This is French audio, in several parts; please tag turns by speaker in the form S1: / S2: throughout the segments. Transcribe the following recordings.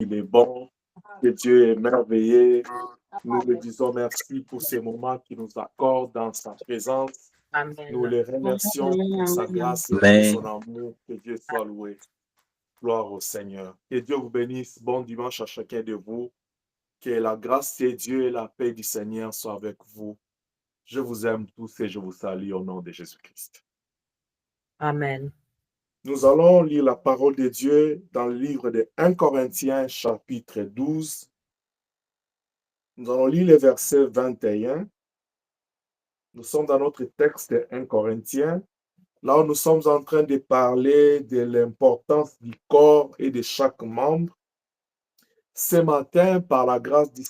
S1: qu'il est bon, que Dieu est merveilleux. Nous le disons merci pour ces moments qu'il nous accorde dans sa présence. Nous
S2: Amen.
S1: le remercions pour sa grâce et pour
S3: Amen.
S1: son amour. Que Dieu soit loué. Gloire au Seigneur. Que Dieu vous bénisse. Bon dimanche à chacun de vous. Que la grâce de Dieu et la paix du Seigneur soient avec vous. Je vous aime tous et je vous salue au nom de Jésus-Christ.
S2: Amen.
S1: Nous allons lire la parole de Dieu dans le livre de 1 Corinthiens, chapitre 12. Nous allons lire le verset 21. Nous sommes dans notre texte de 1 Corinthiens. Là où nous sommes en train de parler de l'importance du corps et de chaque membre. Ce matin, par la grâce du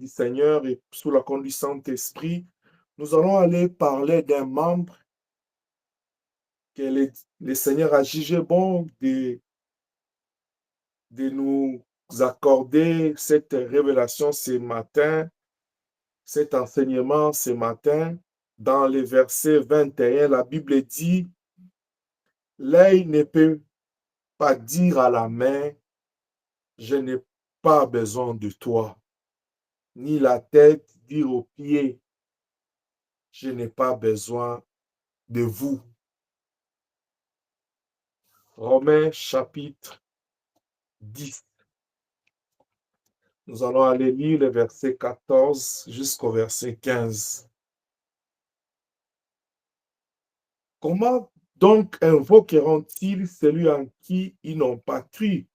S1: Seigneur et sous la conduite du Saint-Esprit, nous allons aller parler d'un membre que le Seigneur a jugé bon de nous accorder cette révélation ce matin, cet enseignement ce matin. Dans le verset 21, la Bible dit, « L'œil ne peut pas dire à la main, je n'ai pas besoin de toi, ni la tête dire aux pieds, je n'ai pas besoin de vous. » Romains chapitre 10. Nous allons aller lire le verset 14 jusqu'au verset 15. Comment donc invoqueront-ils celui en qui ils n'ont pas cru?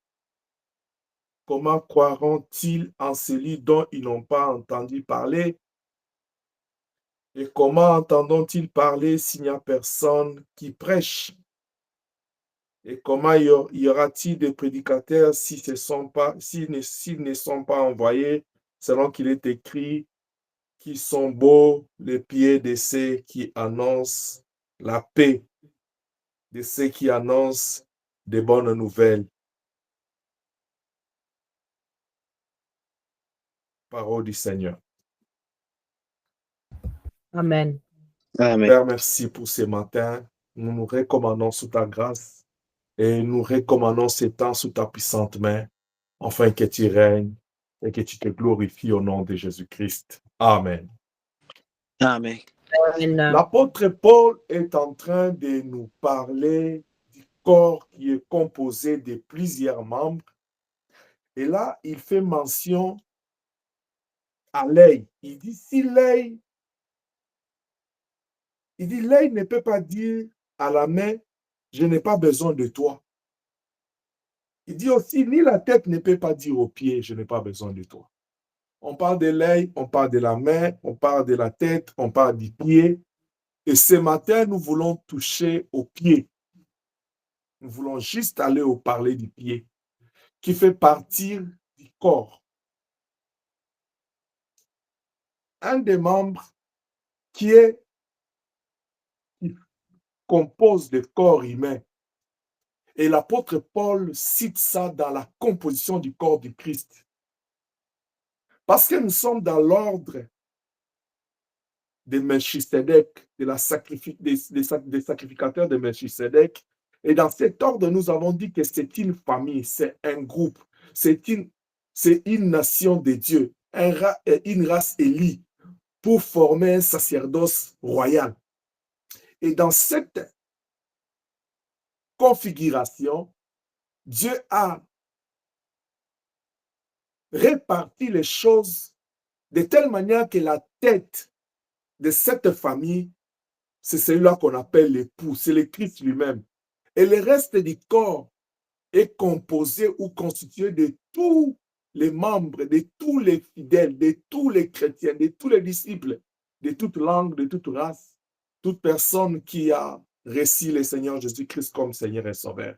S1: Comment croiront-ils en celui dont ils n'ont pas entendu parler? Et comment entendront-ils parler s'il n'y a personne qui prêche? Et comment y aura-t-il des prédicateurs s'ils ne sont pas envoyés, selon qu'il est écrit, qui sont beaux les pieds de ceux qui annoncent la paix, de ceux qui annoncent des bonnes nouvelles. Parole du Seigneur.
S2: Amen.
S3: Amen.
S1: Père, merci pour ce matin. Nous nous recommandons sous ta grâce et nous recommandons ces temps sous ta puissante main, afin que tu règnes et que tu te glorifies au nom de Jésus-Christ. Amen.
S3: Amen.
S2: Amen.
S1: L'apôtre Paul est en train de nous parler du corps qui est composé de plusieurs membres. Et là, il fait mention à l'œil. Il dit, l'œil ne peut pas dire à la main, je n'ai pas besoin de toi. Il dit aussi, ni la tête ne peut pas dire aux pieds, je n'ai pas besoin de toi. On parle de l'œil, on parle de la main, on parle de la tête, on parle du pied. Et ce matin, nous voulons toucher au pied. Nous voulons juste aller au parler du pied, qui fait partie du corps. Un des membres qui compose le corps humain. Et l'apôtre Paul cite ça dans la composition du corps du Christ. Parce que nous sommes dans l'ordre de Melchisedec, des sacrificateurs de Melchisedec. Et dans cet ordre, nous avons dit que c'est une famille, c'est un groupe, c'est une nation de Dieu, une race élue pour former un sacerdoce royal. Et dans cette configuration, Dieu a réparti les choses de telle manière que la tête de cette famille, c'est celui-là qu'on appelle l'époux, c'est le Christ lui-même. Et le reste du corps est composé ou constitué de tous les membres, de tous les fidèles, de tous les chrétiens, de tous les disciples, de toute langue, de toute race, toute personne qui a reçu le Seigneur Jésus-Christ comme Seigneur et Sauveur.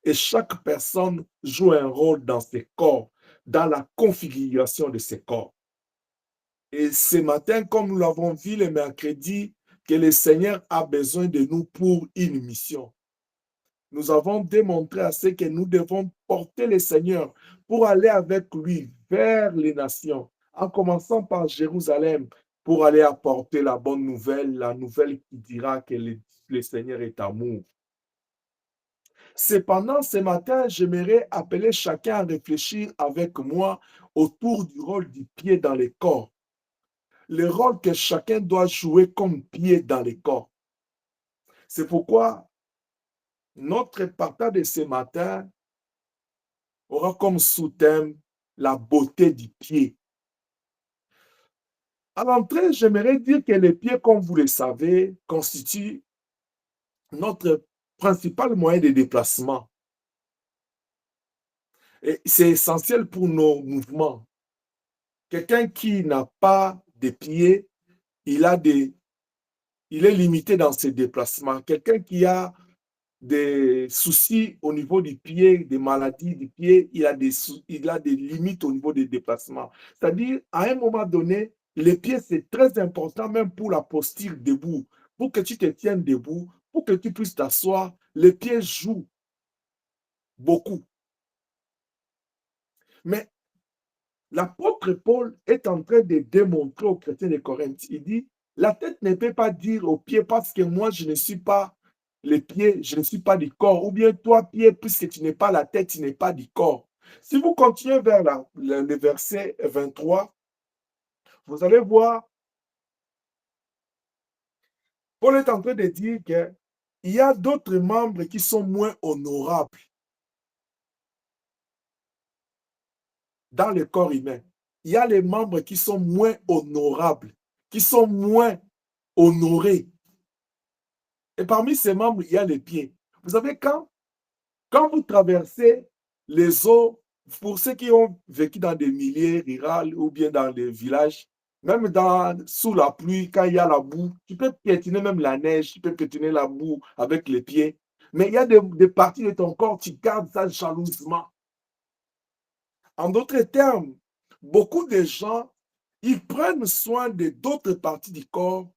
S1: Et chaque personne joue un rôle dans ses corps, dans la configuration de ses corps. Et ce matin, comme nous l'avons vu le mercredi, que le Seigneur a besoin de nous pour une mission. Nous avons démontré à ce que nous devons porter le Seigneur pour aller avec lui vers les nations, en commençant par Jérusalem, pour aller apporter la bonne nouvelle, la nouvelle qui dira que le Seigneur est amour. Cependant, ce matin, j'aimerais appeler chacun à réfléchir avec moi autour du rôle du pied dans les corps. Le rôle que chacun doit jouer comme pied dans les corps. C'est pourquoi notre partage de ce matin aura comme sous-thème la beauté du pied. À l'entrée, j'aimerais dire que les pieds, comme vous le savez, constituent notre principal moyen de déplacement. Et c'est essentiel pour nos mouvements. Quelqu'un qui n'a pas de pieds, il est limité dans ses déplacements. Quelqu'un qui a des soucis au niveau du pied, des maladies du pied, il a des limites au niveau des déplacements. C'est-à-dire, à un moment donné, les pieds, c'est très important même pour la posture debout. Pour que tu te tiennes debout, pour que tu puisses t'asseoir, les pieds jouent beaucoup. Mais l'apôtre Paul est en train de démontrer aux chrétiens de Corinthe, il dit, la tête ne peut pas dire aux pieds parce que moi je ne suis pas les pieds, je ne suis pas du corps. Ou bien toi, pied, puisque tu n'es pas la tête, tu n'es pas du corps. Si vous continuez vers le verset 23, vous allez voir, Paul est en train de dire qu'il y a d'autres membres qui sont moins honorables dans le corps humain. Il y a les membres qui sont moins honorables, qui sont moins honorés. Et parmi ces membres, il y a les pieds. Vous savez, quand vous traversez les eaux, pour ceux qui ont vécu dans des milieux ruraux ou bien dans des villages, même sous la pluie, quand il y a la boue, tu peux piétiner même la neige, tu peux piétiner la boue avec les pieds. Mais il y a des parties de ton corps, tu gardes ça jalousement. En d'autres termes, beaucoup de gens, ils prennent soin de d'autres parties du corps.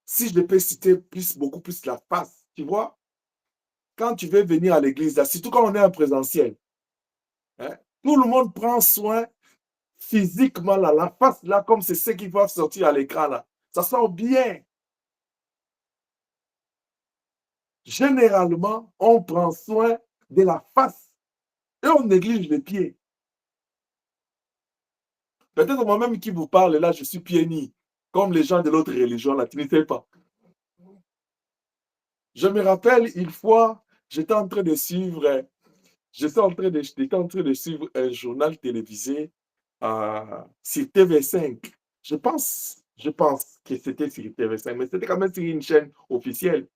S1: Si je peux citer beaucoup plus la face, tu vois? Quand tu veux venir à l'église, là, surtout quand on est en présentiel, hein, tout le monde prend soin physiquement, là, la face, là, comme c'est ce qui va sortir à l'écran, là. Ça sort bien. Généralement, on prend soin de la face et on néglige les pieds. Peut-être moi-même qui vous parle, là, je suis pieds nus, comme les gens de l'autre religion, là, tu ne sais pas. Je me rappelle une fois, j'étais en train de suivre J'étais en train de suivre un journal télévisé sur TV5. Je pense que c'était sur TV5, mais c'était quand même sur une chaîne officielle.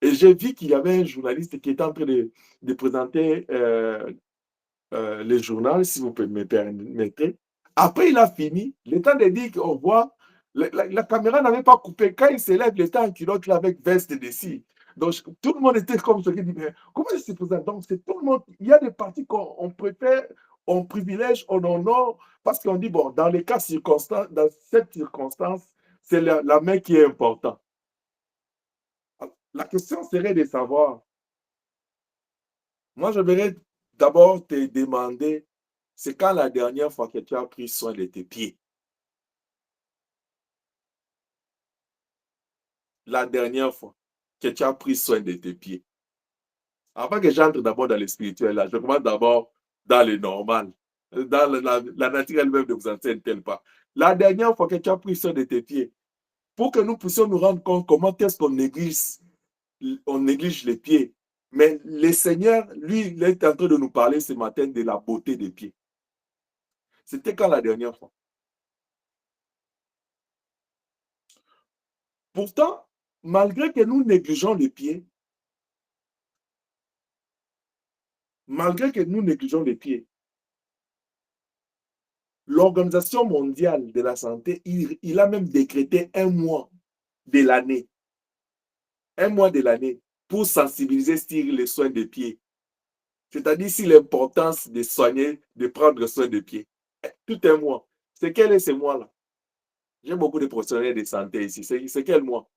S1: Et j'ai vu qu'il y avait un journaliste qui était en train de présenter le journal, si vous me permettez. Après, il a fini. Le temps de dire au revoir, la caméra n'avait pas coupé. Quand il se lève, il était en culotte là, avec veste dessus. Donc, tout le monde était comme ce qui dit, mais comment c'est possible? Donc, c'est tout le monde. Il y a des parties qu'on préfère, on privilège, on honore, parce qu'on dit, bon, dans les cas circonstants, dans cette circonstance, c'est la main qui est importante. La question serait de savoir, moi, je voudrais d'abord te demander, c'est quand la dernière fois que tu as pris soin de tes pieds? La dernière fois que tu as pris soin de tes pieds. Avant que j'entre d'abord dans le spirituel, là, je commence d'abord dans le normal. Dans la nature elle-même ne vous enseigne-t-elle pas. La dernière fois que tu as pris soin de tes pieds, pour que nous puissions nous rendre compte comment est-ce on néglige les pieds. Mais le Seigneur, lui, il est en train de nous parler ce matin de la beauté des pieds. C'était quand la dernière fois? Pourtant, malgré que nous négligeons les pieds, malgré que nous négligeons les pieds, l'Organisation mondiale de la santé, il a même décrété un mois de l'année, pour sensibiliser sur les soins des pieds. C'est-à-dire sur l'importance de soigner, de prendre soin des pieds. Tout un mois. C'est quel est ce mois-là? J'ai beaucoup de professionnels de santé ici. C'est quel mois?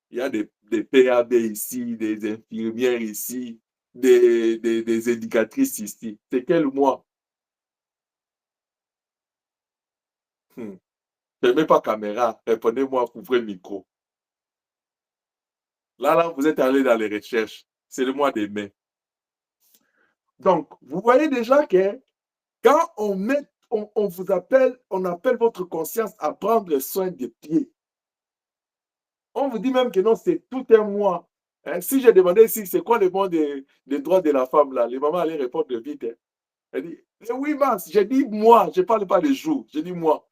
S1: Il y a des PAB ici, des infirmières ici, des éducatrices ici. C'est quel mois? Hmm. Ne mets pas caméra, répondez-moi, couvrez le micro. Là, vous êtes allé dans les recherches. C'est le mois de mai. Donc, vous voyez déjà que quand on vous appelle, on appelle votre conscience à prendre soin des pieds. On vous dit même que non, c'est tout un mois. Hein? Si j'ai demandé ici, c'est quoi le mois des droits de la femme là, les mamans allaient répondre vite. Hein? Elle dit, le 8 mars, j'ai dit moi, je ne parle pas de jour, j'ai dit moi.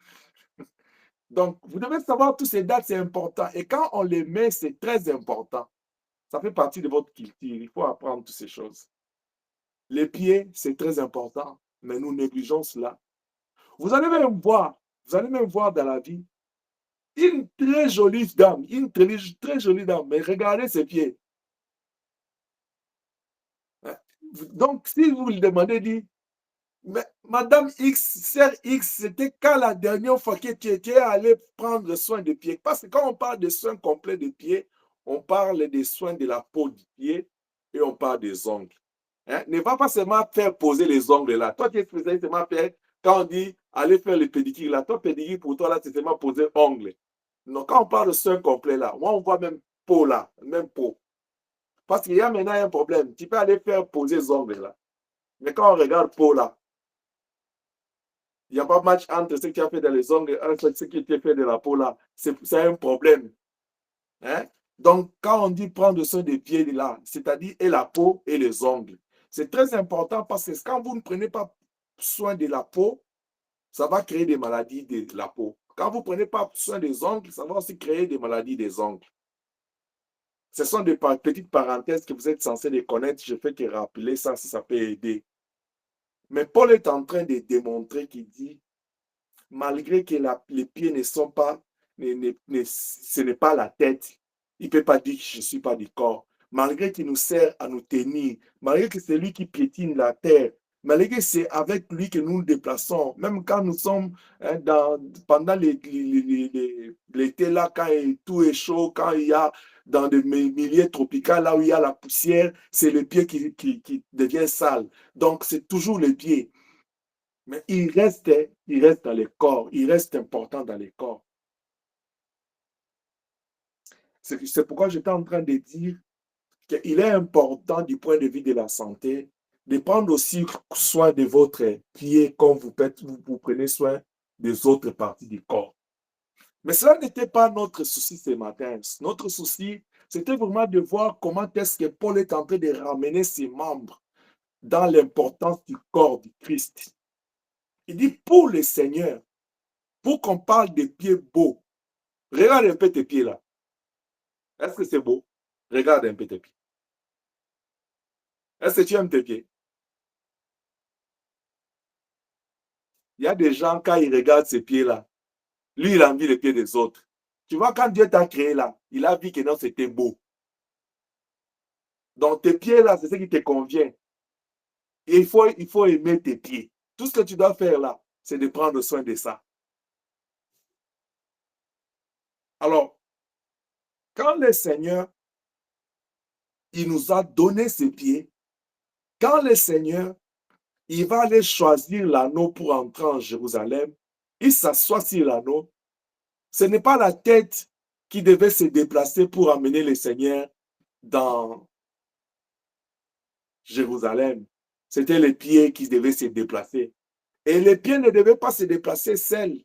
S1: Donc, vous devez savoir toutes ces dates, c'est important. Et quand on les met, c'est très important. Ça fait partie de votre culture. Il faut apprendre toutes ces choses. Les pieds, c'est très important, mais nous négligeons cela. Vous allez même voir dans la vie, une très jolie dame, très jolie dame, mais regardez ses pieds. Donc, si vous lui demandez, dit, mais Madame X, Sœur X, c'était quand la dernière fois que tu étais allé prendre soin des pieds? Parce que quand on parle de soins complets des pieds, on parle des soins de la peau du pied et on parle des ongles. Hein? Ne va pas seulement faire poser les ongles là. Toi qui es spécialiste, seulement faire, quand on dit aller faire le pédicure là, toi, pédicure pour toi là, c'est seulement poser ongles. Donc, quand on parle de soins complets là, moi, on voit même peau là, même peau. Parce qu'il y a maintenant un problème. Tu peux aller faire poser les ongles là. Mais quand on regarde peau là, il n'y a pas de match entre ce qui a fait dans les ongles et ce qui a fait de la peau là. C'est un problème. Hein? Donc, quand on dit prendre soin des pieds là, c'est-à-dire et la peau et les ongles, c'est très important parce que quand vous ne prenez pas soin de la peau, ça va créer des maladies de la peau. Quand vous ne prenez pas soin des ongles, ça va aussi créer des maladies des ongles. Ce sont des petites parenthèses que vous êtes censé les connaître. Je fais que rappeler ça si ça peut aider. Mais Paul est en train de démontrer qu'il dit, malgré que les pieds ne sont pas, ce n'est pas la tête, il ne peut pas dire que je ne suis pas du corps. Malgré qu'il nous sert à nous tenir, malgré que c'est lui qui piétine la terre, malgré que c'est avec lui que nous nous déplaçons, même quand nous sommes hein, pendant l'été là, quand tout est chaud, quand il y a dans des milieux tropicaux, là où il y a la poussière, c'est le pied qui devient sale. Donc, c'est toujours le pied. Mais il reste dans les corps, il reste important dans les corps. C'est pourquoi j'étais en train de dire qu'il est important du point de vue de la santé de prendre aussi soin de votre pied comme vous prenez soin des autres parties du corps. Mais cela n'était pas notre souci ce matin. Notre souci, c'était vraiment de voir comment est-ce que Paul est en train de ramener ses membres dans l'importance du corps du Christ. Il dit pour le Seigneur, pour qu'on parle des pieds beaux, regarde un peu tes pieds là. Est-ce que c'est beau? Regarde un peu tes pieds. Est-ce que tu aimes tes pieds? Il y a des gens, quand ils regardent ces pieds-là, lui, il envie les pieds des autres. Tu vois, quand Dieu t'a créé là, il a vu que non, c'était beau. Donc, tes pieds là, c'est ce qui te convient. Et il faut aimer tes pieds. Tout ce que tu dois faire là, c'est de prendre soin de ça. Alors, quand le Seigneur, il nous a donné ses pieds, quand le Seigneur, il va aller choisir l'anneau pour entrer en Jérusalem, il s'assoit sur l'anneau. Ce n'est pas la tête qui devait se déplacer pour amener le Seigneur dans Jérusalem. C'était les pieds qui devaient se déplacer. Et les pieds ne devaient pas se déplacer seuls.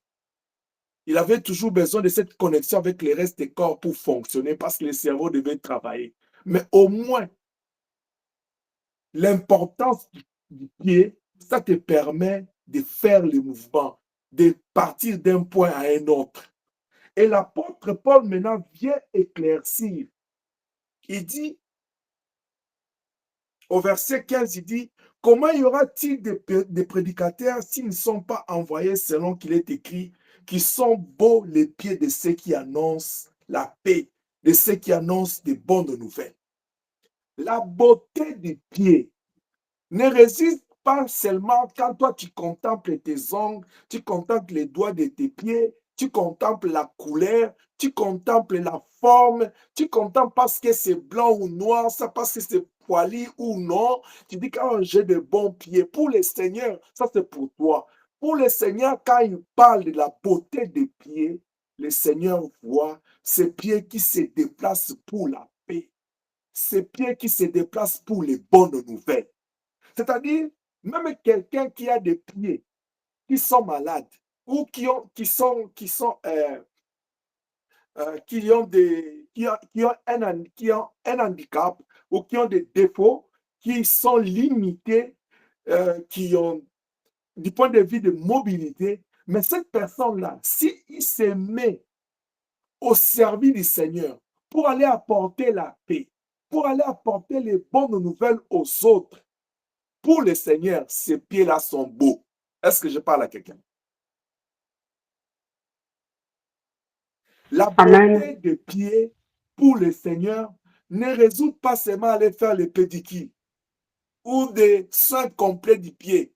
S1: Il avait toujours besoin de cette connexion avec le reste du corps pour fonctionner parce que le cerveau devait travailler. Mais au moins, l'importance du pied, ça te permet de faire le mouvement, de partir d'un point à un autre. Et l'apôtre Paul maintenant vient éclaircir. Il dit, au verset 15, il dit, comment y aura-t-il des prédicateurs s'ils ne sont pas envoyés selon qu'il est écrit, qui sont beaux les pieds de ceux qui annoncent la paix, de ceux qui annoncent des bonnes nouvelles. La beauté des pieds ne résiste pas seulement quand toi tu contemples tes ongles, tu contemples les doigts de tes pieds, tu contemples la couleur, tu contemples la forme, tu contemples parce que c'est blanc ou noir, ça parce que c'est poilu ou non. Tu dis quand j'ai de bons pieds. Pour le Seigneur, ça c'est pour toi. Pour le Seigneur, quand il parle de la beauté des pieds, le Seigneur voit ces pieds qui se déplacent pour la paix. ces pieds qui se déplacent pour les bonnes nouvelles. C'est-à-dire, même quelqu'un qui a des pieds qui sont malades ou qui ont un handicap ou qui ont des défauts, qui sont limités, qui ont du point de vue de mobilité, mais cette personne-là, s'il se met au service du Seigneur pour aller apporter la paix, pour aller apporter les bonnes nouvelles aux autres, pour le Seigneur, ces pieds-là sont beaux. Est-ce que je parle à quelqu'un? La beauté des pieds pour le Seigneur ne résout pas seulement aller faire les pédicures ou des soins complets du pied.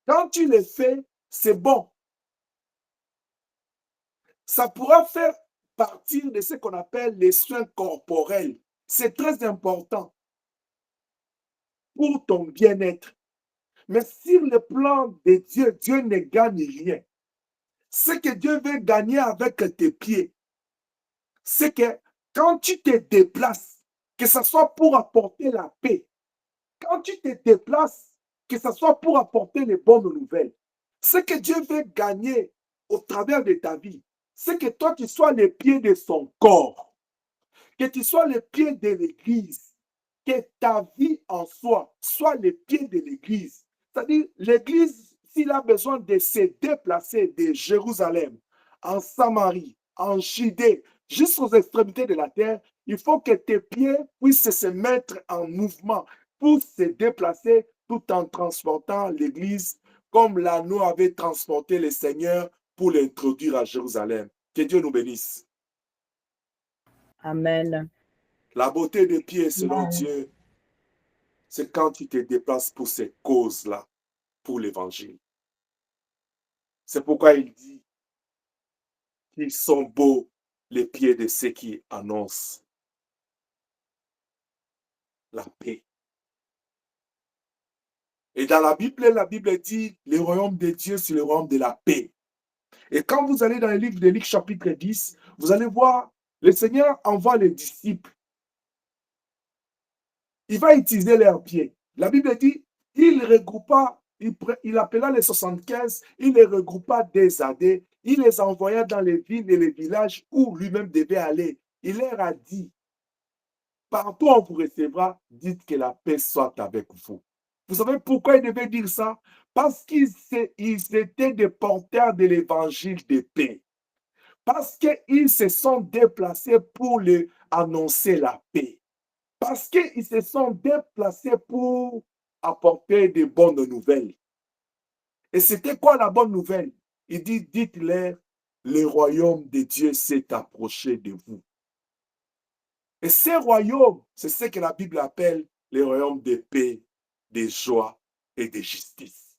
S1: Quand tu les fais, c'est bon. Ça pourra faire partie de ce qu'on appelle les soins corporels. C'est très important pour ton bien-être. Mais sur le plan de Dieu, Dieu ne gagne rien. Ce que Dieu veut gagner avec tes pieds, c'est que quand tu te déplaces, que ce soit pour apporter la paix, quand tu te déplaces, que ce soit pour apporter les bonnes nouvelles, ce que Dieu veut gagner au travers de ta vie, c'est que toi, tu sois les pieds de son corps, que tu sois les pieds de l'Église, que ta vie en soi soit les pieds de l'Église. C'est-à-dire, l'Église, s'il a besoin de se déplacer de Jérusalem, en Samarie, en Judée, jusqu'aux extrémités de la terre, il faut que tes pieds puissent se mettre en mouvement pour se déplacer tout en transportant l'Église comme l'anneau avait transporté le Seigneur pour l'introduire à Jérusalem. Que Dieu nous bénisse.
S2: Amen.
S1: La beauté des pieds, selon Dieu, c'est quand tu te déplaces pour ces causes-là, pour l'évangile. C'est pourquoi il dit qu'ils sont beaux les pieds de ceux qui annoncent la paix. Et dans la Bible dit le royaume de Dieu, c'est le royaume de la paix. Et quand vous allez dans le livre de Luc chapitre 10, vous allez voir, le Seigneur envoie les disciples. Il va utiliser leurs pieds. La Bible dit, il regroupa, il appela les 75, il les regroupa des AD, il les envoya dans les villes et les villages où lui-même devait aller. Il leur a dit, partout on vous recevra, dites que la paix soit avec vous. Vous savez pourquoi il devait dire ça? Parce qu'ils étaient des porteurs de l'évangile de paix. Parce qu'ils se sont déplacés pour annoncer la paix. Parce qu'ils se sont déplacés pour apporter de bonnes nouvelles. Et c'était quoi la bonne nouvelle? Il dit, dites-leur, le royaume de Dieu s'est approché de vous. Et ce royaume, c'est ce que la Bible appelle le royaume de paix, de joie et de justice.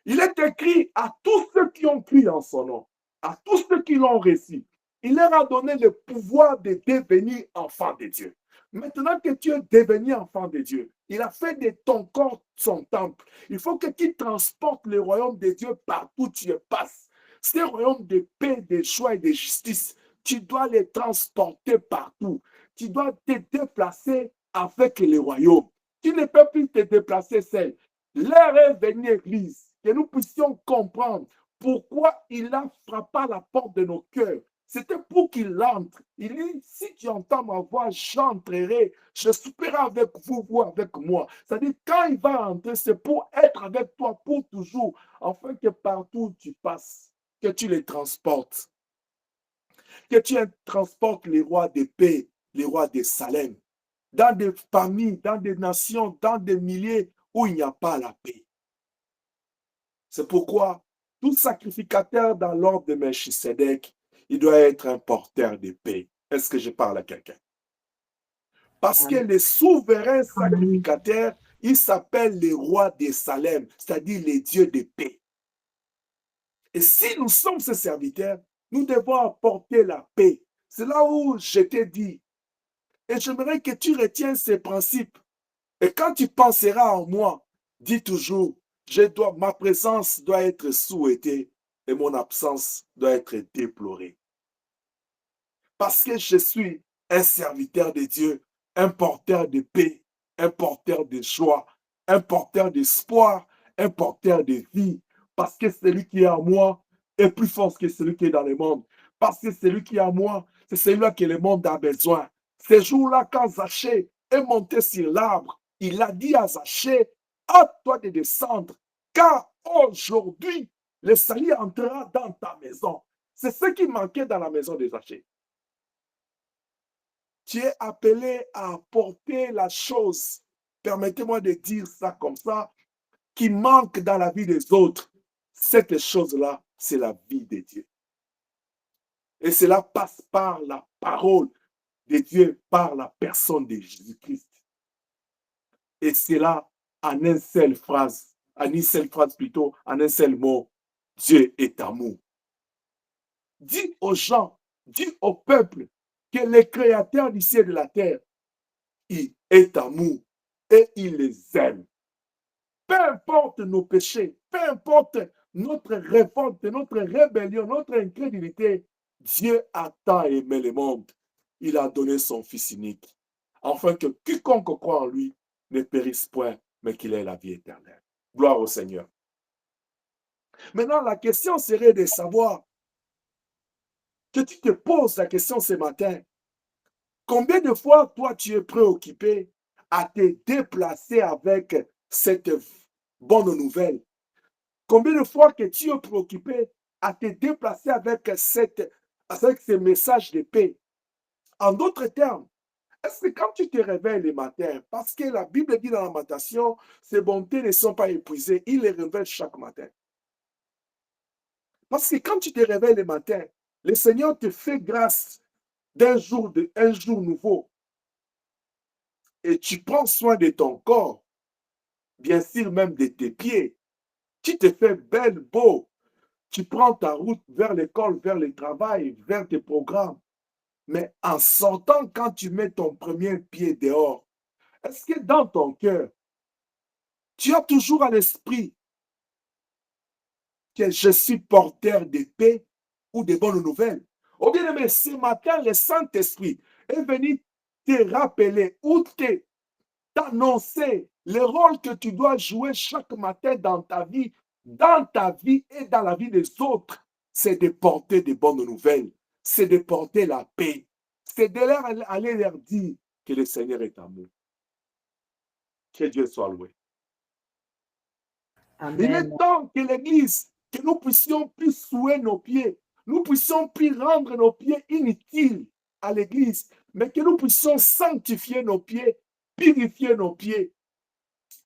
S1: Il est écrit à tous ceux qui ont cru en son nom, à tous ceux qui l'ont reçu. Il leur a donné le pouvoir de devenir enfants de Dieu. Maintenant que tu es devenu enfant de Dieu, il a fait de ton corps son temple. Il faut que tu transportes le royaume de Dieu partout où tu passes. Ce royaume de paix, de joie et de justice, tu dois les transporter partout. Tu dois te déplacer avec le royaume. Tu ne peux plus te déplacer seul. L'heure est venue, Église, que nous puissions comprendre pourquoi il a frappé à la porte de nos cœurs. C'était pour qu'il entre. Il dit, si tu entends ma voix, j'entrerai, je souperai avec vous, vous avec moi. C'est-à-dire, quand il va entrer, c'est pour être avec toi pour toujours, afin que partout où tu passes, que tu les transportes. Que tu transportes les rois de paix, les rois de Salem, dans des familles, dans des nations, dans des milliers où il n'y a pas la paix. C'est pourquoi tout sacrificateur dans l'ordre de Melchisedec, il doit être un porteur de paix. Est-ce que je parle à quelqu'un? Parce que les souverains sacrificateurs, ils s'appellent les rois de Salem, c'est-à-dire les dieux de paix. Et si nous sommes ces serviteurs, nous devons apporter la paix. C'est là où je t'ai dit. Et j'aimerais que tu retiennes ces principes. Et quand tu penseras en moi, dis toujours, ma présence doit être souhaitée et mon absence doit être déplorée. Parce que je suis un serviteur de Dieu, un porteur de paix, un porteur de joie, un porteur d'espoir, un porteur de vie. Parce que celui qui est en moi est plus fort que celui qui est dans le monde. Parce que celui qui est en moi, c'est celui-là que le monde a besoin. Ce jour-là, quand Zachée est monté sur l'arbre, il a dit à Zachée, hâte-toi de descendre, car aujourd'hui, le salut entrera dans ta maison. C'est ce qui manquait dans la maison de Zachée. Tu es appelé à apporter la chose, permettez-moi de dire ça comme ça, qui manque dans la vie des autres. Cette chose-là, c'est la vie de Dieu. Et cela passe par la parole de Dieu, par la personne de Jésus-Christ. Et cela en une seule phrase, en une seule phrase plutôt, en un seul mot, Dieu est amour. Dis aux gens, dis au peuple que le Créateur du ciel et de la terre, il est amour et il les aime. Peu importe nos péchés, peu importe notre révolte, notre rébellion, notre incrédulité, Dieu a tant aimé le monde. Il a donné son Fils unique, afin que quiconque croit en lui ne périsse point, mais qu'il ait la vie éternelle. Gloire au Seigneur. Maintenant, la question serait de savoir, que tu te poses la question ce matin, combien de fois toi tu es préoccupé à te déplacer avec cette bonne nouvelle? Combien de fois que tu es préoccupé à te déplacer avec ce message de paix? En d'autres termes, est-ce que quand tu te réveilles le matin, parce que la Bible dit dans la Lamentation, ces bontés ne sont pas épuisées, il les révèle chaque matin. Parce que quand tu te réveilles le matin, le Seigneur te fait grâce d'un jour nouveau. Et tu prends soin de ton corps, bien sûr même de tes pieds. Tu te fais belle, beau. Tu prends ta route vers l'école, vers le travail, vers tes programmes. Mais en sortant, quand tu mets ton premier pied dehors, est-ce que dans ton cœur, tu as toujours à l'esprit que je suis porteur de paix ou de bonnes nouvelles? Ou bien aimé, ce matin, le Saint-Esprit est venu te rappeler ou t'annoncer le rôle que tu dois jouer chaque matin dans ta vie et dans la vie des autres. C'est de porter de bonnes nouvelles, c'est de porter la paix, c'est de aller leur dire que le Seigneur est amour. Que Dieu soit loué.
S2: Amen.
S1: Il est temps que l'Église, que nous puissions plus souiller nos pieds, nous puissions plus rendre nos pieds inutiles à l'Église, mais que nous puissions sanctifier nos pieds, purifier nos pieds.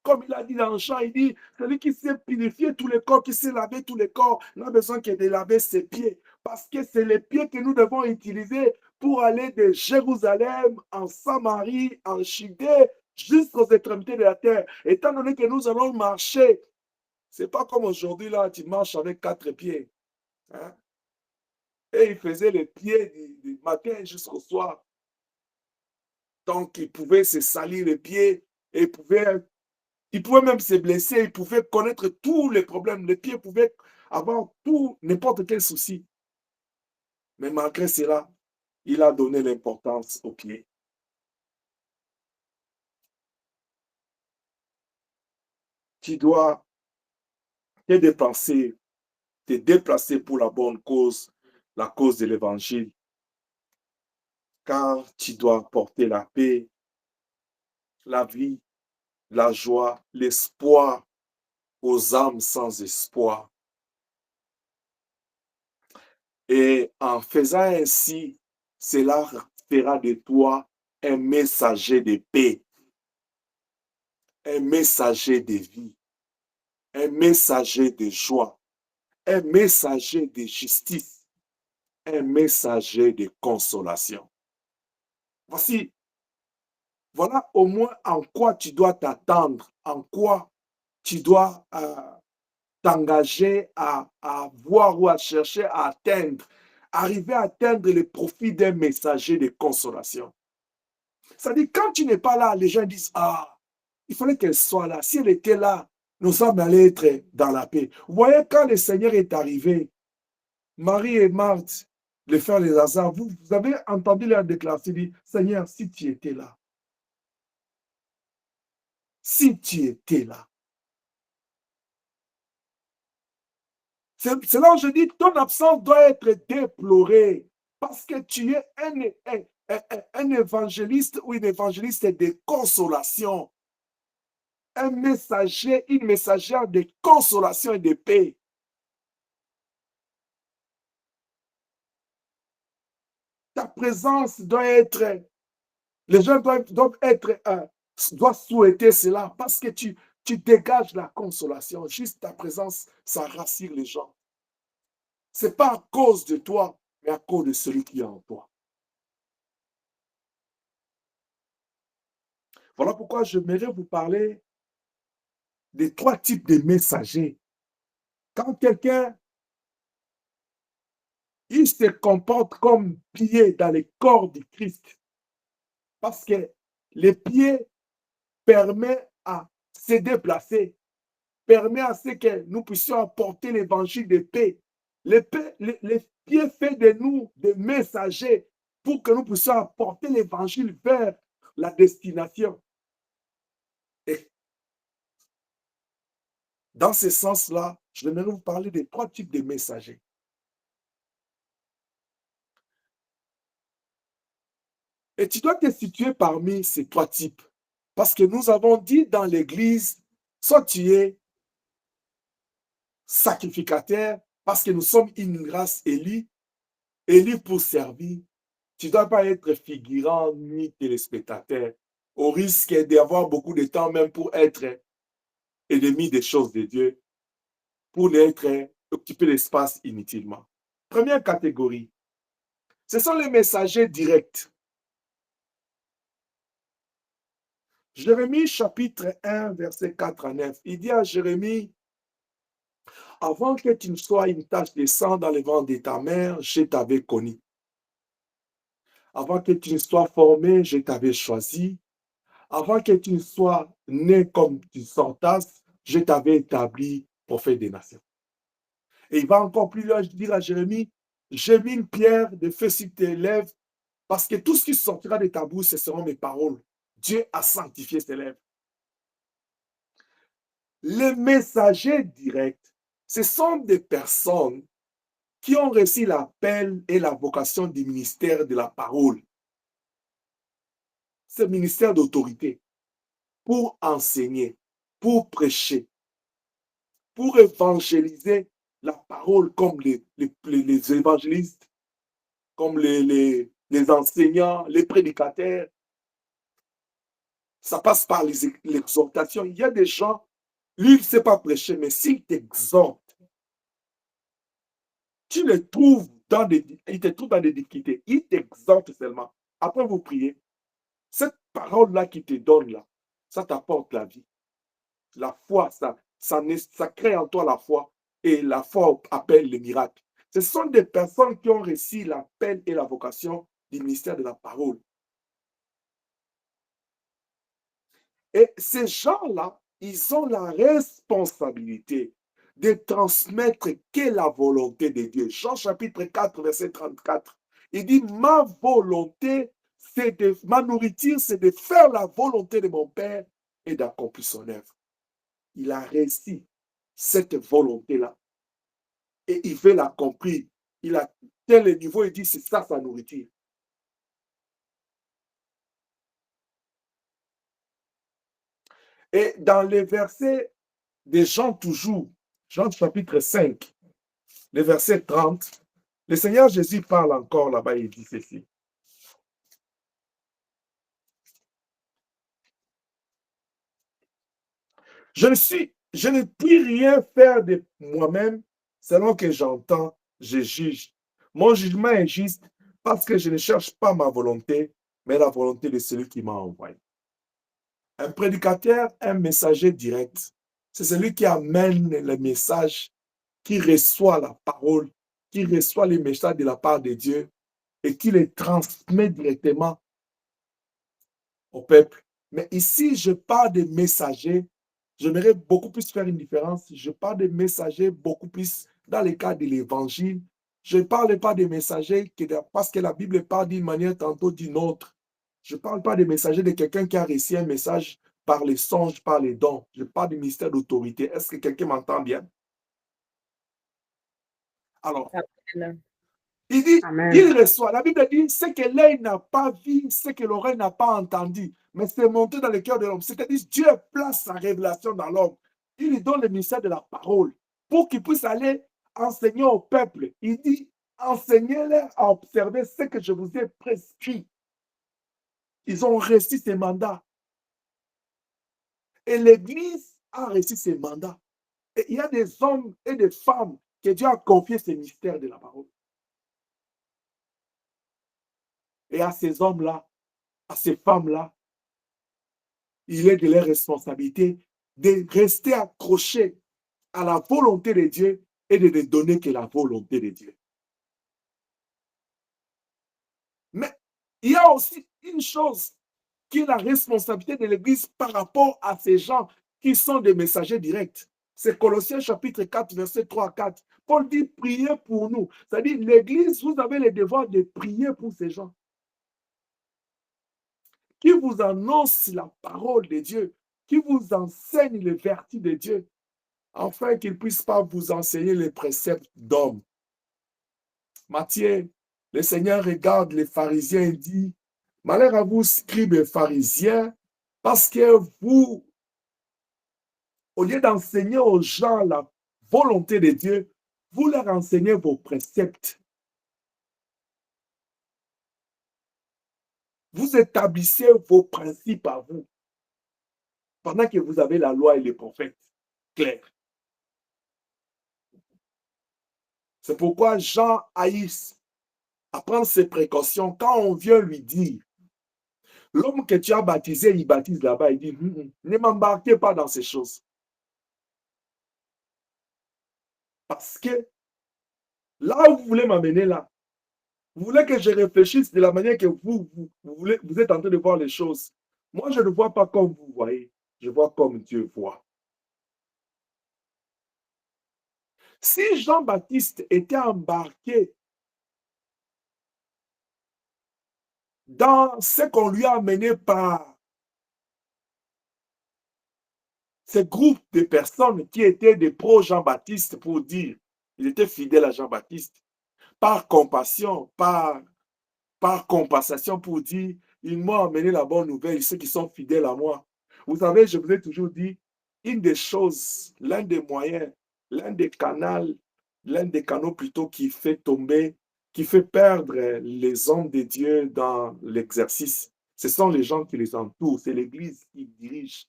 S1: Comme il a dit dans Jean, il dit, celui qui sait purifier tous les corps, qui sait laver tous les corps, n'a besoin que de laver ses pieds. Parce que c'est les pieds que nous devons utiliser pour aller de Jérusalem, en Samarie, en Judée, jusqu'aux extrémités de la terre. Étant donné que nous allons marcher, c'est pas comme aujourd'hui, là, tu marches avec 4 pieds. Hein? Et il faisait les pieds du matin jusqu'au soir. Donc, il pouvait se salir les pieds et il pouvait même se blesser, il pouvait connaître tous les problèmes. Les pieds pouvaient avoir tout, n'importe quel souci. Mais malgré cela, il a donné l'importance aux pieds. Tu dois te déplacer pour la bonne cause, la cause de l'évangile. Car tu dois porter la paix, la vie, la joie, l'espoir aux âmes sans espoir. Et en faisant ainsi, cela fera de toi un messager de paix, un messager de vie, un messager de joie, un messager de justice, un messager de consolation. Voilà au moins en quoi tu dois t'attendre, en quoi tu dois t'engager à voir ou à chercher à atteindre, arriver à atteindre le profit d'un messager de consolation. C'est-à-dire, quand tu n'es pas là, les gens disent, ah, il fallait qu'elle soit là. Si elle était là, nous âmes allaient être dans la paix. Vous voyez, quand le Seigneur est arrivé, Marie et Marthe, le frère Lazare, vous avez entendu leur déclaration, dit, Seigneur, si tu étais là, si tu étais là. C'est là où je dis, ton absence doit être déplorée parce que tu es un évangéliste ou une évangéliste de consolation, un messager, une messagère de consolation et de paix. Ta présence doit être, les gens doivent souhaiter cela parce que tu dégages la consolation. Juste ta présence, ça rassure les gens. Ce n'est pas à cause de toi, mais à cause de celui qui est en toi. Voilà pourquoi j'aimerais vous parler des 3 types de messagers. Quand quelqu'un, il se comporte comme pied dans le corps du Christ, parce que les pieds permettent à se déplacer, permet à ce que nous puissions apporter l'évangile de paix. Les pieds fait de nous des messagers pour que nous puissions apporter l'évangile vers la destination. Et dans ce sens-là, je vais vous parler des 3 types de messagers. Et tu dois te situer parmi ces 3 types. Parce que nous avons dit dans l'Église, soit tu es sacrificateur, parce que nous sommes une race élue pour servir. Tu ne dois pas être figurant ni téléspectateur, au risque d'avoir beaucoup de temps même pour être ennemi des choses de Dieu, pour n'être occuper l'espace inutilement. Première catégorie, ce sont les messagers directs. Jérémie chapitre 1, verset 4 à 9, il dit à Jérémie, avant que tu ne sois une tache de sang dans le ventre de ta mère, je t'avais connu. Avant que tu ne sois formé, je t'avais choisi. Avant que tu ne sois né comme tu sortasses, je t'avais établi prophète des nations. Et il va encore plus loin dire à Jérémie, j'ai mis une pierre de feu sur tes lèvres, parce que tout ce qui sortira de ta bouche, ce seront mes paroles. Dieu a sanctifié ses lèvres. Les messagers directs, ce sont des personnes qui ont reçu l'appel et la vocation du ministère de la parole. Ce ministère d'autorité pour enseigner, pour prêcher, pour évangéliser la parole comme les évangélistes, comme les enseignants, les prédicateurs. Ça passe par l'exhortation. Il y a des gens, lui, il ne sait pas prêcher, mais s'il t'exhorte, tu le trouves il te trouve dans des difficultés. Il t'exhorte seulement. Après, vous priez. Cette parole-là qui te donne là, ça t'apporte la vie. La foi, ça crée en toi la foi. Et la foi appelle les miracles. Ce sont des personnes qui ont reçu l'appel et la vocation du ministère de la parole. Et ces gens-là, ils ont la responsabilité de transmettre qu'est la volonté de Dieu. Jean chapitre 4, verset 34. Il dit, ma volonté, ma nourriture, c'est de faire la volonté de mon Père et d'accomplir son œuvre. Il a réussi cette volonté-là. Et il veut l'accomplir. Il a tel niveau, il dit, c'est ça sa nourriture. Et dans les versets de Jean toujours, Jean chapitre 5, le verset 30, le Seigneur Jésus parle encore là-bas, il dit ceci. Je ne puis rien faire de moi-même, selon que j'entends, je juge. Mon jugement est juste parce que je ne cherche pas ma volonté, mais la volonté de celui qui m'a envoyé. Un prédicateur, un messager direct, c'est celui qui amène le message, qui reçoit la parole, qui reçoit les messages de la part de Dieu et qui les transmet directement au peuple. Mais ici, je parle de messagers. J'aimerais beaucoup plus faire une différence. Je parle de messagers beaucoup plus dans le cadre de l'évangile, Je ne parle pas des messagers parce que la Bible parle d'une manière tantôt d'une autre. Je ne parle pas des messagers de quelqu'un qui a reçu un message par les songes, par les dons. Je parle du ministère d'autorité. Est-ce que quelqu'un m'entend bien? Alors,
S2: Amen.
S1: il dit,
S2: Amen.
S1: il reçoit. La Bible dit, ce que l'œil n'a pas vu, ce que l'oreille n'a pas entendu, mais c'est monté dans le cœur de l'homme. C'est-à-dire, Dieu place sa révélation dans l'homme. Il lui donne le ministère de la parole pour qu'il puisse aller enseigner au peuple. Il dit, enseignez-les à observer ce que je vous ai prescrit. Ils ont reçu ces mandats. Et l'Église a reçu ces mandats. Et il y a des hommes et des femmes que Dieu a confié ce mystère de la parole. Et à ces hommes-là, à ces femmes-là, il est de leur responsabilité de rester accrochés à la volonté de Dieu et de ne donner que la volonté de Dieu. Mais il y a aussi une chose qui est la responsabilité de l'Église par rapport à ces gens qui sont des messagers directs. C'est Colossiens chapitre 4, verset 3 à 4. Paul dit, priez pour nous. C'est-à-dire, l'Église, vous avez le devoir de prier pour ces gens qui vous annoncent la parole de Dieu, qui vous enseignent les vertus de Dieu, afin qu'ils ne puissent pas vous enseigner les préceptes d'hommes. Matthieu, le Seigneur regarde les pharisiens et dit, malheur à vous, scribes et pharisiens, parce que vous, au lieu d'enseigner aux gens la volonté de Dieu, vous leur enseignez vos préceptes. Vous établissez vos principes à vous, pendant que vous avez la loi et les prophètes clairs. C'est pourquoi Jean haïsse à prendre ses précautions quand on vient lui dire, l'homme que tu as baptisé, il baptise là-bas, il dit, ne m'embarquez pas dans ces choses. Parce que là où vous voulez m'amener là, vous voulez que je réfléchisse de la manière que vous êtes en train de voir les choses. Moi, je ne vois pas comme vous voyez, je vois comme Dieu voit. Si Jean-Baptiste était embarqué dans ce qu'on lui a amené par ce groupe de personnes qui étaient des pro-Jean-Baptiste pour dire, il était fidèle à Jean-Baptiste, par compassion, par compensation pour dire, ils m'ont amené la bonne nouvelle, ceux qui sont fidèles à moi. Vous savez, je vous ai toujours dit, une des choses, l'un des moyens, l'un des canaux plutôt qui fait tomber, qui fait perdre les hommes de Dieu dans l'exercice, ce sont les gens qui les entourent, c'est l'Église qui dirige.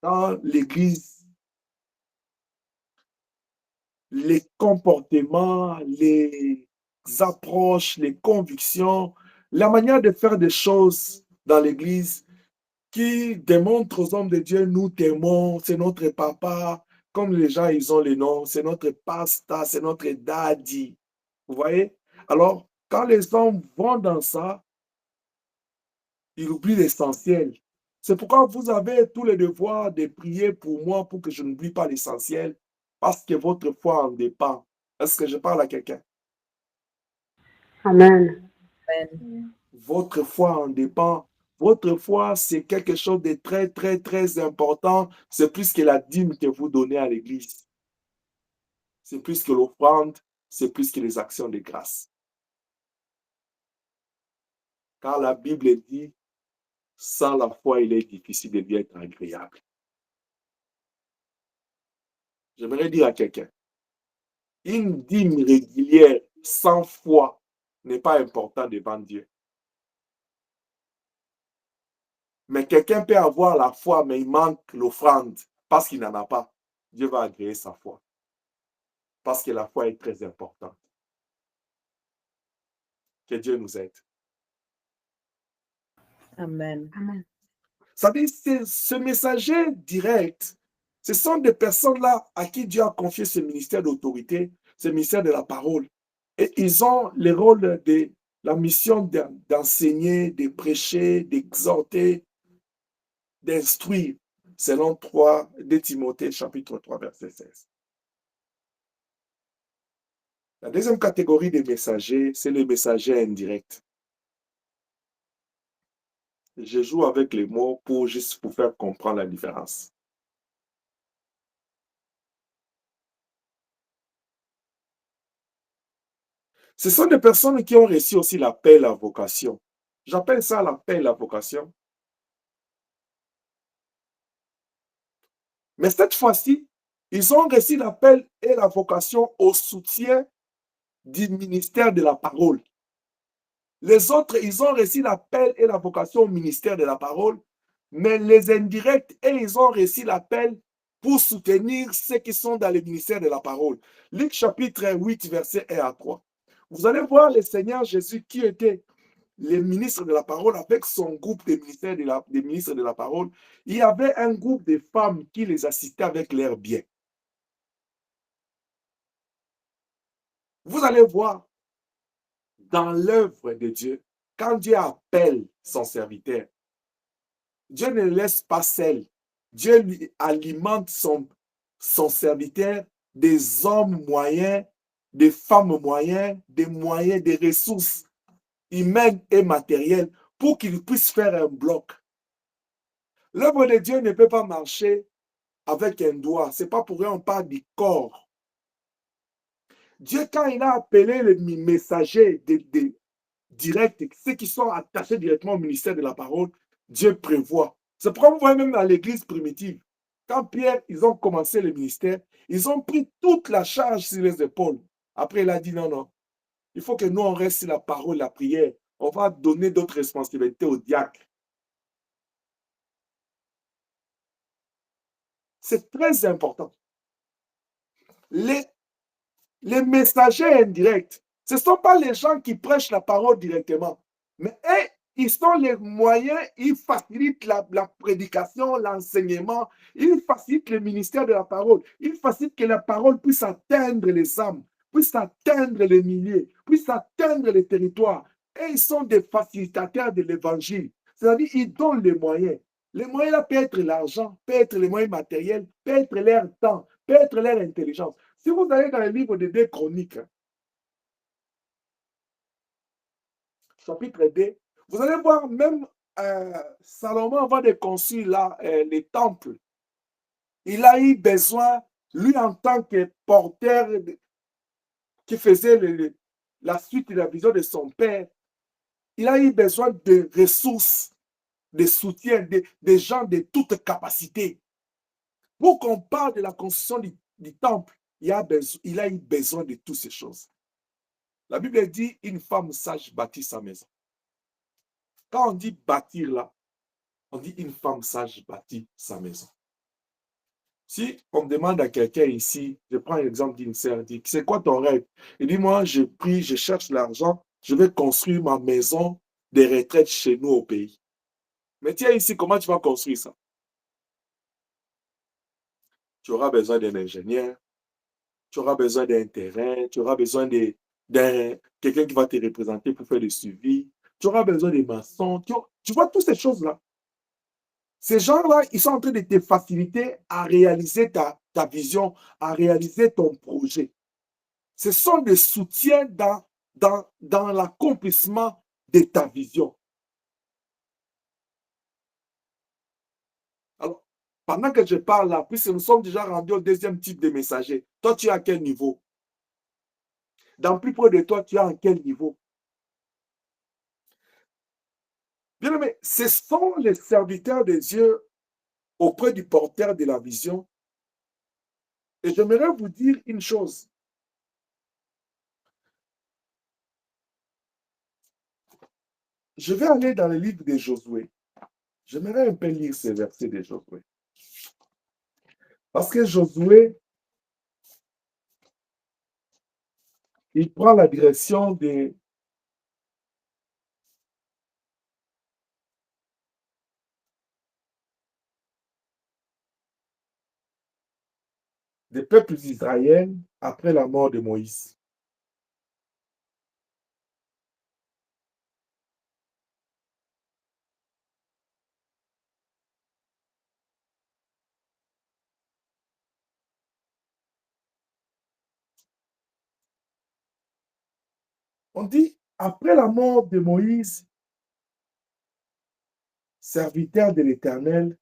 S1: Dans l'Église, les comportements, les approches, les convictions, la manière de faire des choses dans l'Église qui démontre aux hommes de Dieu, nous t'aimons, c'est notre papa, comme les gens, ils ont les noms, c'est notre pasta, c'est notre daddy. Vous voyez? Alors, quand les hommes vont dans ça, ils oublient l'essentiel. C'est pourquoi vous avez tous les devoirs de prier pour moi pour que je n'oublie pas l'essentiel, parce que votre foi en dépend. Est-ce que je parle à quelqu'un?
S4: Amen.
S2: Amen.
S1: Votre foi en dépend. Votre foi, c'est quelque chose de très, très, très important. C'est plus que la dîme que vous donnez à l'Église. C'est plus que l'offrande, c'est plus que les actions de grâce. Car la Bible dit, sans la foi, il est difficile de bien être agréable. J'aimerais dire à quelqu'un, une dîme régulière sans foi n'est pas important devant Dieu. Mais quelqu'un peut avoir la foi, mais il manque l'offrande parce qu'il n'en a pas. Dieu va agréer sa foi. Parce que la foi est très importante. Que Dieu nous aide.
S2: Amen.
S4: Amen.
S1: Ça veut dire, ce messager direct, ce sont des personnes-là à qui Dieu a confié ce ministère d'autorité, ce ministère de la parole. Et ils ont le rôle de la mission d'enseigner, de prêcher, d'exhorter, d'instruire, selon 2 Timothée, chapitre 3, verset 16. La deuxième catégorie des messagers, c'est les messagers indirects. Je joue avec les mots juste pour faire comprendre la différence. Ce sont des personnes qui ont reçu aussi l'appel à la vocation. J'appelle ça l'appel à la vocation. Mais cette fois-ci, ils ont reçu l'appel et la vocation au soutien du ministère de la parole. Les autres, ils ont reçu l'appel et la vocation au ministère de la parole, mais les indirects, et ils ont reçu l'appel pour soutenir ceux qui sont dans le ministère de la parole. Luc chapitre 8, verset 1 à 3. Vous allez voir le Seigneur Jésus qui était le ministre de la parole avec son groupe des ministres de la parole. Il y avait un groupe de femmes qui les assistaient avec leurs biens. Vous allez voir dans l'œuvre de Dieu, quand Dieu appelle son serviteur, Dieu ne le laisse pas seul. Dieu lui alimente son serviteur des hommes moyens, des femmes moyens, des ressources humaines et matérielles pour qu'il puisse faire un bloc. L'œuvre de Dieu ne peut pas marcher avec un doigt. Ce n'est pas pour rien on parle du corps. Dieu, quand il a appelé les messagers directs, ceux qui sont attachés directement au ministère de la parole, Dieu prévoit. C'est pourquoi vous voyez même dans l'église primitive, quand Pierre, ils ont commencé le ministère, ils ont pris toute la charge sur les épaules. Après, il a dit non, non, il faut que nous, on reste sur la parole, la prière. On va donner d'autres responsabilités aux diacres. C'est très important. Les messagers indirects, ce ne sont pas les gens qui prêchent la parole directement, mais ils sont les moyens, ils facilitent la prédication, l'enseignement, ils facilitent le ministère de la parole, ils facilitent que la parole puisse atteindre les âmes, puisse atteindre les milliers, puisse atteindre les territoires. Et ils sont des facilitateurs de l'évangile. C'est-à-dire, ils donnent les moyens. Les moyens là peuvent être l'argent, peuvent être les moyens matériels, peuvent être leur temps, peuvent être leur intelligence. Si vous allez dans le livre de 2 Chroniques, chapitre 2, vous allez voir même Salomon avant de construire là, les temples. Il a eu besoin, lui en tant que porteur qui faisait la suite de la vision de son père, il a eu besoin de ressources, de soutien, de gens de toute capacité. Pour qu'on parle de la construction du temple, il a eu besoin de toutes ces choses. La Bible dit, une femme sage bâtit sa maison. Quand on dit bâtir là, on dit une femme sage bâtit sa maison. Si on demande à quelqu'un ici, je prends l'exemple d'une sœur, dit, c'est quoi ton rêve? Il dit, moi, je prie, je cherche l'argent, je vais construire ma maison de retraite chez nous au pays. Mais tiens ici, comment tu vas construire ça? Tu auras besoin d'un ingénieur, tu auras besoin d'un terrain, tu auras besoin de quelqu'un qui va te représenter pour faire le suivi, tu auras besoin des maçons, tu vois toutes ces choses-là. Ces gens-là, ils sont en train de te faciliter à réaliser ta vision, à réaliser ton projet. Ce sont des soutiens dans l'accomplissement de ta vision. Alors, pendant que je parle là, puisque nous sommes déjà rendus au deuxième type de messager, toi, tu es à quel niveau? Dans plus près de toi, tu es à quel niveau? Bien aimé, ce sont les serviteurs de Dieu auprès du porteur de la vision. Et j'aimerais vous dire une chose. Je vais aller dans le livre de Josué. J'aimerais un peu lire ces versets de Josué. Parce que Josué, il prend la direction des peuples israéliens après la mort de Moïse. On dit, après la mort de Moïse, serviteur de l'Éternel,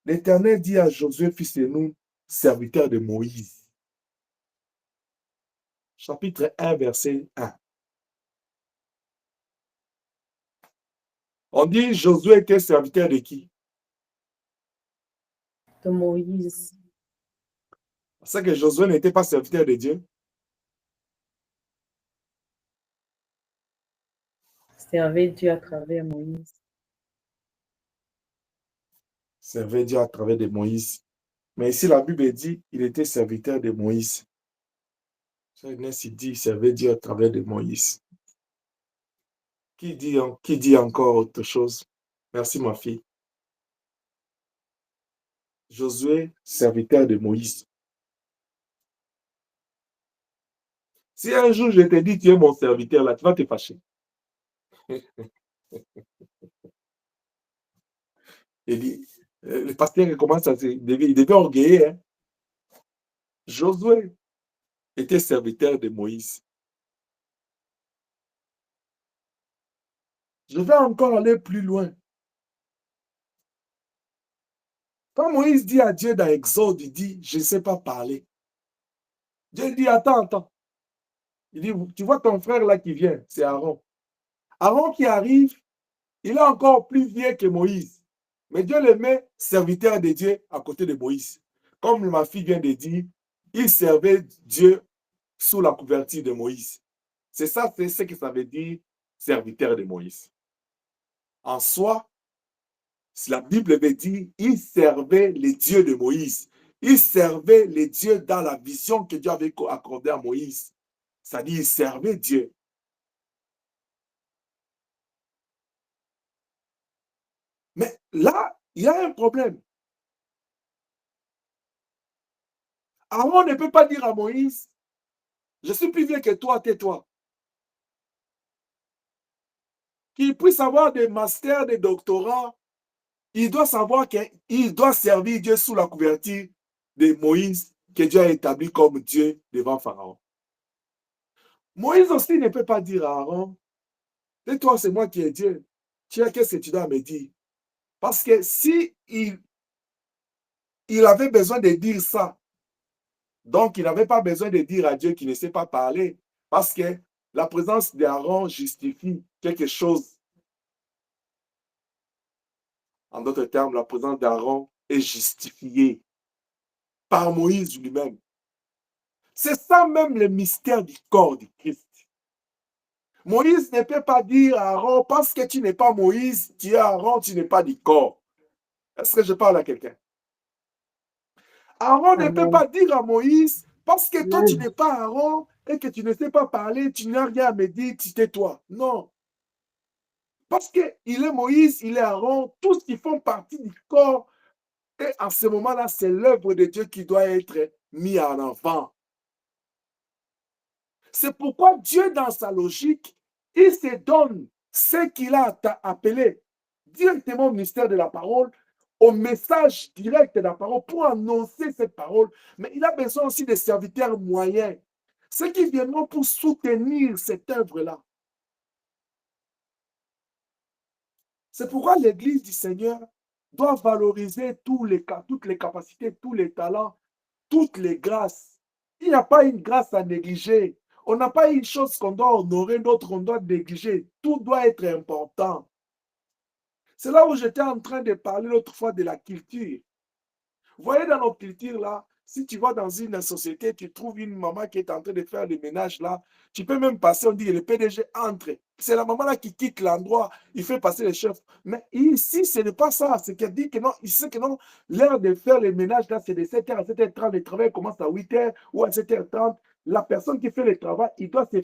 S1: l'Éternel dit à Josué, fils de Nun, serviteur de Moïse. Chapitre 1, verset 1. On dit, Josué était serviteur de qui?
S2: De Moïse.
S1: C'est que Josué n'était pas serviteur de Dieu.
S2: Servait Dieu à travers Moïse.
S1: Servait Dieu à travers de Moïse. Mais ici, la Bible dit qu'il était serviteur de Moïse. Il dit, servait Dieu à travers de Moïse. Qui dit encore autre chose? Merci, ma fille. Josué, serviteur de Moïse. Si un jour je te dis, tu es mon serviteur, là, tu vas te fâcher. Il dit, le pasteur commence à il devait orgueiller. Hein? Josué était serviteur de Moïse. Je vais encore aller plus loin. Quand Moïse dit à Dieu dans Exode, il dit, je ne sais pas parler. Dieu dit, attends. Il dit, tu vois ton frère là qui vient, c'est Aaron. Aaron qui arrive, il est encore plus vieux que Moïse. Mais Dieu le met serviteur de Dieu à côté de Moïse. Comme ma fille vient de dire, il servait Dieu sous la couverture de Moïse. C'est ça, c'est ce que ça veut dire, serviteur de Moïse. En soi, la Bible veut dire, il servait les dieux de Moïse. Il servait les dieux dans la vision que Dieu avait accordée à Moïse. C'est-à-dire, il servait Dieu. Mais là, il y a un problème. Aaron ne peut pas dire à Moïse, je suis plus vieux que toi, tais-toi. Qu'il puisse avoir des masters, des doctorats, il doit savoir qu'il doit servir Dieu sous la couverture de Moïse, que Dieu a établi comme Dieu devant Pharaon. Moïse aussi ne peut pas dire à Aaron, tais-toi, c'est moi qui est Dieu. Qu'est-ce que tu dois me dire? Parce que si il avait besoin de dire ça, donc il n'avait pas besoin de dire à Dieu qu'il ne sait pas parler, parce que la présence d'Aaron justifie quelque chose. En d'autres termes, la présence d'Aaron est justifiée par Moïse lui-même. C'est ça même le mystère du corps du Christ. Moïse ne peut pas dire à Aaron, parce que tu n'es pas Moïse, tu es Aaron, tu n'es pas du corps. Est-ce que je parle à quelqu'un? Aaron ne peut pas dire à Moïse, parce que toi tu n'es pas Aaron et que tu ne sais pas parler, tu n'as rien à me dire, tu tais-toi. Non. Parce qu'il est Moïse, il est Aaron, tous qui font partie du corps. Et à ce moment-là, c'est l'œuvre de Dieu qui doit être mise en avant. C'est pourquoi Dieu, dans sa logique, il se donne ce qu'il a appelé directement au ministère de la parole, au message direct de la parole pour annoncer cette parole. Mais il a besoin aussi de serviteurs moyens, ceux qui viendront pour soutenir cette œuvre-là. C'est pourquoi l'Église du Seigneur doit valoriser toutes les capacités, tous les talents, toutes les grâces. Il n'y a pas une grâce à négliger. On n'a pas une chose qu'on doit honorer, d'autres on doit négliger. Tout doit être important. C'est là où j'étais en train de parler l'autre fois de la culture. Vous voyez, dans notre culture là, si tu vas dans une société, tu trouves une maman qui est en train de faire le ménage là, tu peux même passer, on dit le PDG entre. C'est la maman là qui quitte l'endroit, il fait passer le chef. Mais ici, ce n'est pas ça. C'est qu'elle dit que non, il sait que non, l'heure de faire le ménage là, c'est de 7h à 7h30. Le travail commence à 8h ou à 7h30. La personne qui fait le travail, il doit se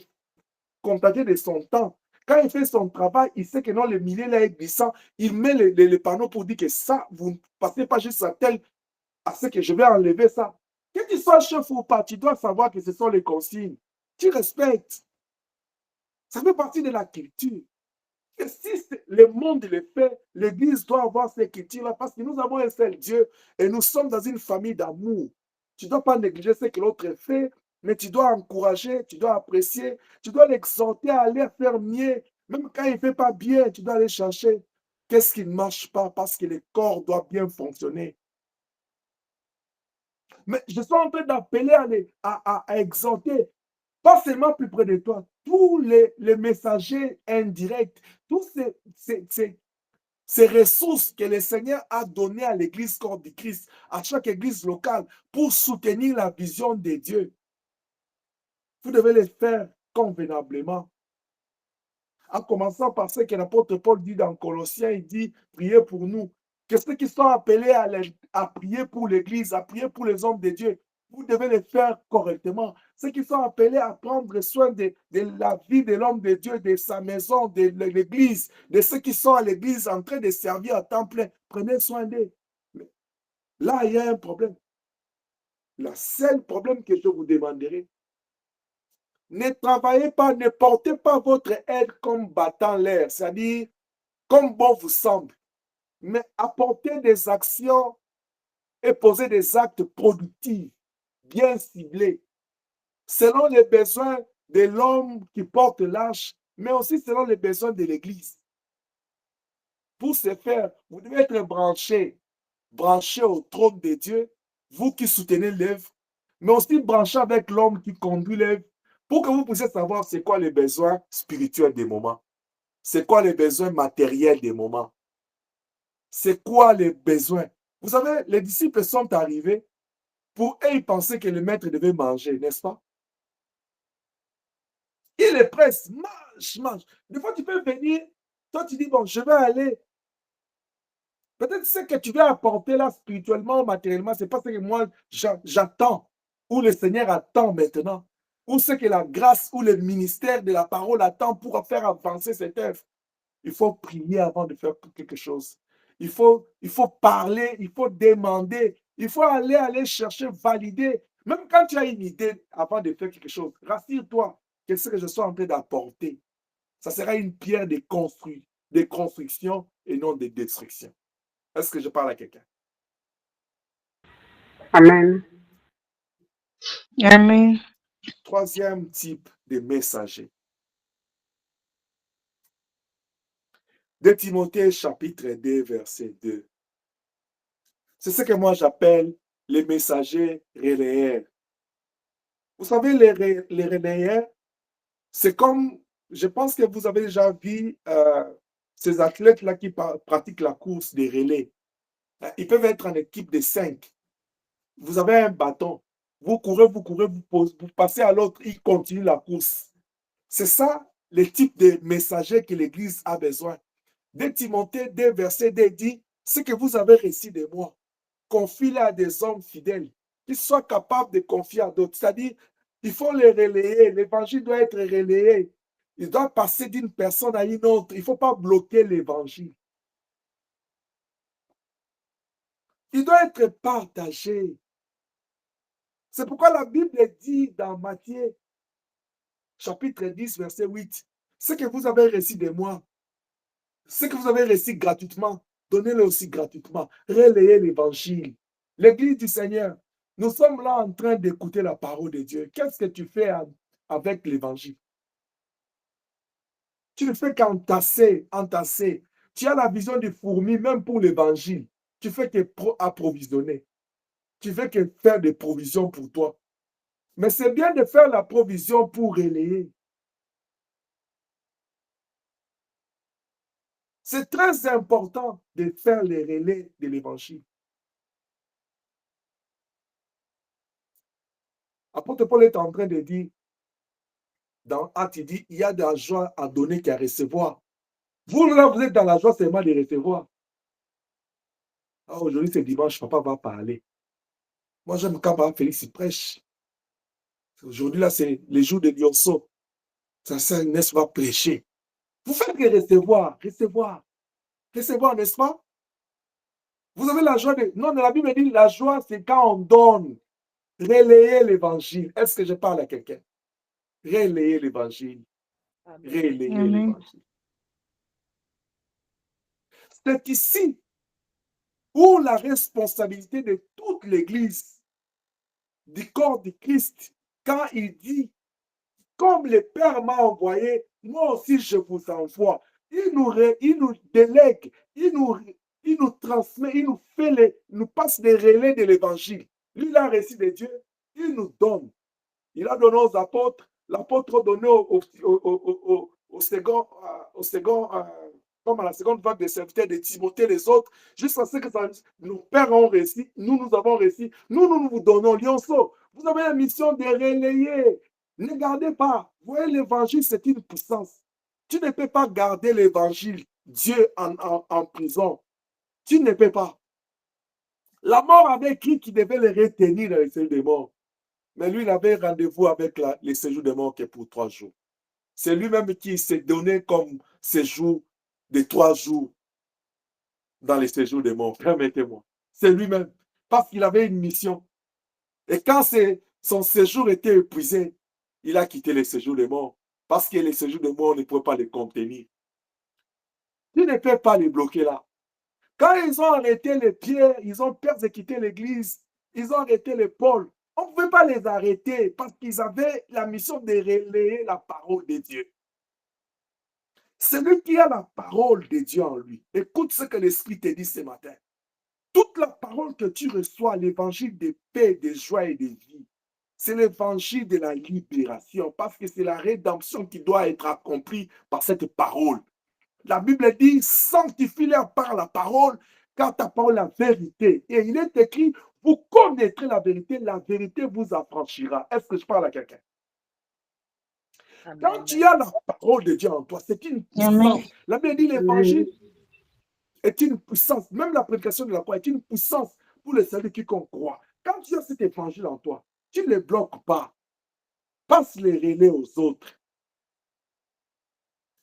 S1: contenter de son temps. Quand il fait son travail, il sait que non, le milieu là est glissant. Il met les panneaux pour dire que ça, vous ne passez pas juste à tel, à ce que je vais enlever ça. Que tu sois chef ou pas, tu dois savoir que ce sont les consignes. Tu respectes. Ça fait partie de la culture. Et si le monde le fait, l'Église doit avoir cette culture-là parce que nous avons un seul Dieu et nous sommes dans une famille d'amour. Tu ne dois pas négliger ce que l'autre fait Mais tu dois encourager, tu dois apprécier, tu dois l'exhorter à aller faire mieux. Même quand il ne fait pas bien, tu dois aller chercher qu'est-ce qui ne marche pas parce que le corps doit bien fonctionner. Mais je suis en train d'appeler à exhorter, pas seulement plus près de toi, tous les messagers indirects, tous ces ressources que le Seigneur a données à l'Église corps du Christ, à chaque église locale, pour soutenir la vision de Dieu. Vous devez les faire convenablement. En commençant par ce que l'apôtre Paul dit dans Colossiens, il dit, priez pour nous. Que ceux qui sont appelés à prier pour l'Église, à prier pour les hommes de Dieu, vous devez les faire correctement. Ceux qui sont appelés à prendre soin de la vie de l'homme de Dieu, de sa maison, de l'Église, de ceux qui sont à l'Église en train de servir à temps plein, prenez soin d'eux. Là, il y a un problème. Le seul problème que je vous demanderai, ne travaillez pas, ne portez pas votre aide comme battant l'air, c'est-à-dire comme bon vous semble, mais apportez des actions et posez des actes productifs, bien ciblés, selon les besoins de l'homme qui porte l'âge, mais aussi selon les besoins de l'Église. Pour ce faire, vous devez être branché au trône de Dieu, vous qui soutenez l'œuvre, mais aussi branché avec l'homme qui conduit l'œuvre, pour que vous puissiez savoir c'est quoi les besoins spirituels des moments, c'est quoi les besoins matériels des moments, c'est quoi les besoins. Vous savez, les disciples sont arrivés, pour eux, ils pensaient que le maître devait manger, n'est-ce pas? Il les presse, mange, mange. Des fois, tu peux venir, toi, tu dis, bon, je vais aller. Peut-être ce que tu vas apporter là, spirituellement, matériellement, c'est pas ce que moi, j'attends, ou le Seigneur attend maintenant, ou ce que la grâce ou le ministère de la parole attend pour faire avancer cette œuvre. Il faut prier avant de faire quelque chose. Il faut parler, il faut demander, il faut aller chercher, valider. Même quand tu as une idée avant de faire quelque chose, rassure-toi que ce que je suis en train d'apporter, ça sera une pierre de construction et non de destruction. Est-ce que je parle à quelqu'un?
S4: Amen.
S2: Amen.
S1: Troisième type de messager. De Timothée chapitre 2, verset 2. C'est ce que moi j'appelle les messagers relayeurs. Vous savez, les relayeurs, c'est comme, je pense que vous avez déjà vu ces athlètes-là qui pratiquent la course des relais. Ils peuvent être en équipe de 5. Vous avez un bâton. Vous courez, vous passez à l'autre, ils continuent la course. C'est ça le type de messager que l'Église a besoin. De Timothée 2, verset 2 dit, ce que vous avez reçu de moi, confie-le à des hommes fidèles, qui soient capables de confier à d'autres. C'est-à-dire, il faut les relayer. L'évangile doit être relayé. Il doit passer d'une personne à une autre. Il ne faut pas bloquer l'évangile. Il doit être partagé. C'est pourquoi la Bible dit dans Matthieu, chapitre 10, verset 8, ce que vous avez reçu de moi, ce que vous avez reçu gratuitement, donnez-le aussi gratuitement. Relayez l'évangile. L'église du Seigneur, nous sommes là en train d'écouter la parole de Dieu. Qu'est-ce que tu fais avec l'évangile? Tu ne fais qu'entasser, entasser. Tu as la vision du fourmi, même pour l'évangile. Tu fais que approvisionner. Tu fais que faire des provisions pour toi. Mais c'est bien de faire la provision pour relayer. C'est très important de faire les relais de l'évangile. Apôtre Paul est en train de dire, dans Actes, il dit, il y a de la joie à donner qu'à recevoir. Vous, là, vous êtes dans la joie seulement de recevoir. Ah, aujourd'hui, c'est dimanche, papa va parler. Moi, j'aime quand papa Félix il prêche. Aujourd'hui, là, c'est les jours de Lionceau. Ça sert, n'est-ce pas, prêcher. Vous faites que recevoir, n'est-ce pas? Vous avez la joie de... Non, la Bible dit, la joie, c'est quand on donne. Relayer l'évangile. Est-ce que je parle à quelqu'un? Relayer l'évangile. Relayer l'évangile. C'est ici où la responsabilité de toute l'Église, du corps du Christ, quand il dit, comme le Père m'a envoyé, moi aussi je vous envoie. Il nous délègue, il nous transmet, il nous nous passe des relais de l'évangile. Lui, il a reçu de Dieu, il nous donne. Il a donné aux apôtres, l'apôtre a donné au second, comme à la seconde vague des serviteurs de Timothée, les autres, jusqu'à ce que nos pères ont réussi, nous avons réussi, nous vous donnons lionceau. Vous avez la mission de relayer. Ne gardez pas. Vous voyez, l'évangile, c'est une puissance. Tu ne peux pas garder l'évangile, Dieu en prison. Tu ne peux pas. La mort avait écrit qu'il devait le retenir dans le séjour des morts. Mais lui, il avait rendez-vous avec le séjour des morts qui est pour 3 jours. C'est lui-même qui s'est donné comme séjour de 3 jours dans le séjour des morts. Permettez-moi. C'est lui-même. Parce qu'il avait une mission. Et quand son séjour était épuisé, il a quitté le séjour des morts. Parce que les séjours des morts ne pouvaient pas les contenir. Tu ne peux pas les bloquer là. Quand ils ont arrêté les Pierre, ils ont persécuté l'église, ils ont arrêté les Paul. On ne pouvait pas les arrêter parce qu'ils avaient la mission de relayer la parole de Dieu. Celui qui a la parole de Dieu en lui, écoute ce que l'Esprit te dit ce matin. Toute la parole que tu reçois, l'évangile de paix, de joie et de vie, c'est l'évangile de la libération parce que c'est la rédemption qui doit être accomplie par cette parole. La Bible dit, sanctifie-les par la parole, car ta parole est la vérité. Et il est écrit, vous connaîtrez la vérité vous affranchira. Est-ce que je parle à quelqu'un? Quand tu as la parole de Dieu en toi, c'est une puissance. La Bible dit, l'évangile est une puissance. Même la prédication de la croix est une puissance pour les salut quiconque croit. Quand tu as cet évangile en toi, tu ne les bloques pas. Passe les relais aux autres.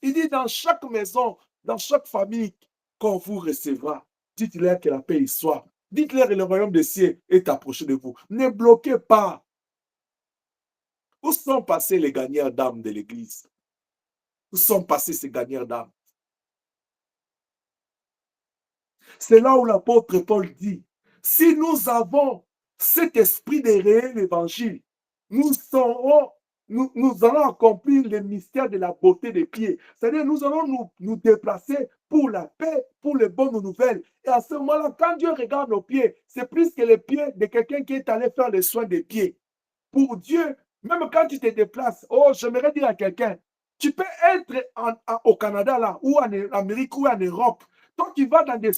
S1: Il dit dans chaque maison, dans chaque famille qu'on vous recevra, dites-leur que la paix y soit. Dites-leur que le royaume des cieux est approché de vous. Ne bloquez pas. Où sont passés les gagnants d'âme de l'Église? Où sont passés ces gagnants d'âme? C'est là où l'apôtre Paul dit, si nous avons cet esprit de réel évangile, nous allons accomplir le mystère de la beauté des pieds. C'est-à-dire, nous allons nous déplacer pour la paix, pour les bonnes nouvelles. Et à ce moment-là, quand Dieu regarde nos pieds, c'est plus que les pieds de quelqu'un qui est allé faire les soins des pieds. Pour Dieu, même quand tu te déplaces, oh, j'aimerais dire à quelqu'un, tu peux être au Canada là, ou en Amérique ou en Europe. Toi qui vas dans des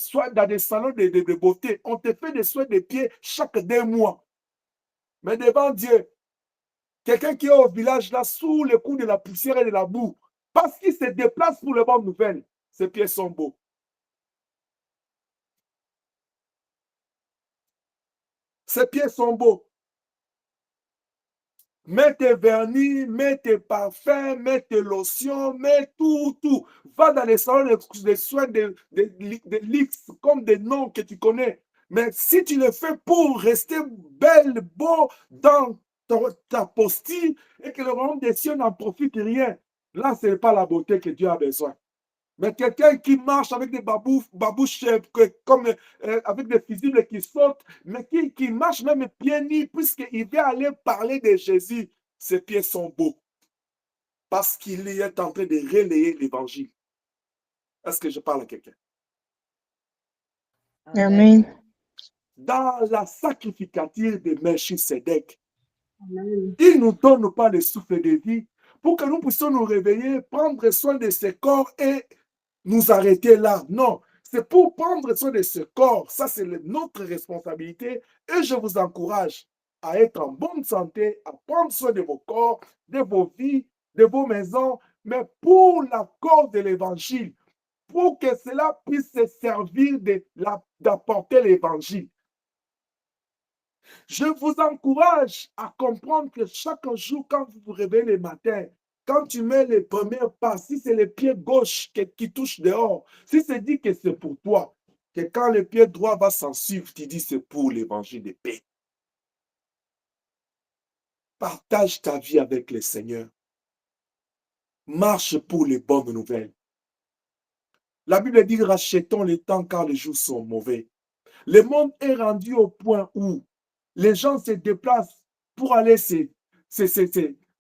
S1: salons de beauté, on te fait des soins des pieds chaque 2 mois. Mais devant Dieu, quelqu'un qui est au village là, sous le coup de la poussière et de la boue, parce qu'il se déplace pour les bonnes nouvelles, ses pieds sont beaux. Ses pieds sont beaux. Mets tes vernis, mets tes parfums, mets tes lotions, mets tout. Va dans les salons de soins de luxe, comme des noms que tu connais. Mais si tu le fais pour rester belle, beau dans ta posture et que le royaume des cieux n'en profite rien, là, ce n'est pas la beauté que Dieu a besoin. Mais quelqu'un qui marche avec des babouches comme avec des fusibles qui sautent, mais qui marche même pieds nus, puisqu'il veut aller parler de Jésus, ses pieds sont beaux. Parce qu'il est en train de relayer l'évangile. Est-ce que je parle à quelqu'un?
S4: Amen.
S1: Dans la sacrificature de Melchisedec, il ne nous donne pas le souffle de vie pour que nous puissions nous réveiller, prendre soin de ce corps et nous arrêter là. Non, c'est pour prendre soin de ce corps. Ça, c'est notre responsabilité. Et je vous encourage à être en bonne santé, à prendre soin de vos corps, de vos vies, de vos maisons, mais pour la cause de l'évangile, pour que cela puisse se servir d'apporter l'évangile. Je vous encourage à comprendre que chaque jour, quand vous vous réveillez le matin, quand tu mets les premiers pas, si c'est le pied gauche qui touche dehors, si c'est dit que c'est pour toi, que quand le pied droit va s'en suivre, tu dis c'est pour l'évangile de paix. Partage ta vie avec le Seigneur. Marche pour les bonnes nouvelles. La Bible dit rachetons le temps car les jours sont mauvais. Le monde est rendu au point où les gens se déplacent pour aller